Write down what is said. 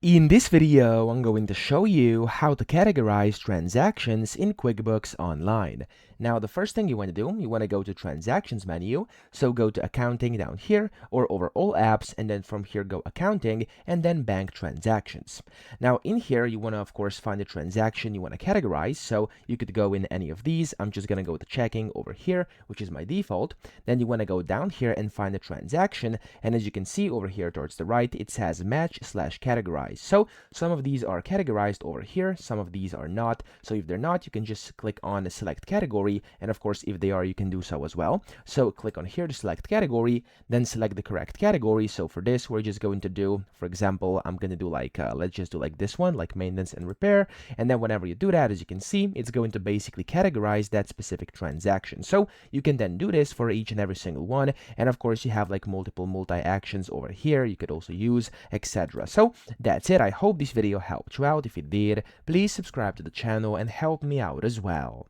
In this video, I'm going to show you how to categorize transactions in QuickBooks Online. Now, the first thing you want to do, you want to go to Transactions menu. So go to Accounting down here or over All Apps, and then from here go Accounting and then Bank Transactions. Now, in here, you want to, of course, find the transaction you want to categorize. So you could go in any of these. I'm just going to go to Checking over here, which is my default. Then you want to go down here and find the transaction. And as you can see over here towards the right, it says Match/Categorize. So some of these are categorized over here, some of these are not. So if they're not, you can just click on Select Category, and of course if they are, you can do so as well. So click on here to select category, then select the correct category. So for this, we're just going to do, for example, I'm going to do like, let's just do like this one, like maintenance and repair. And then whenever you do that, as you can see, it's going to basically categorize that specific transaction. So you can then do this for each and every single one. And of course you have like multiple multi-actions over here you could also use, etc. So that's it. I hope this video helped you out. If it did, please subscribe to the channel and help me out as well.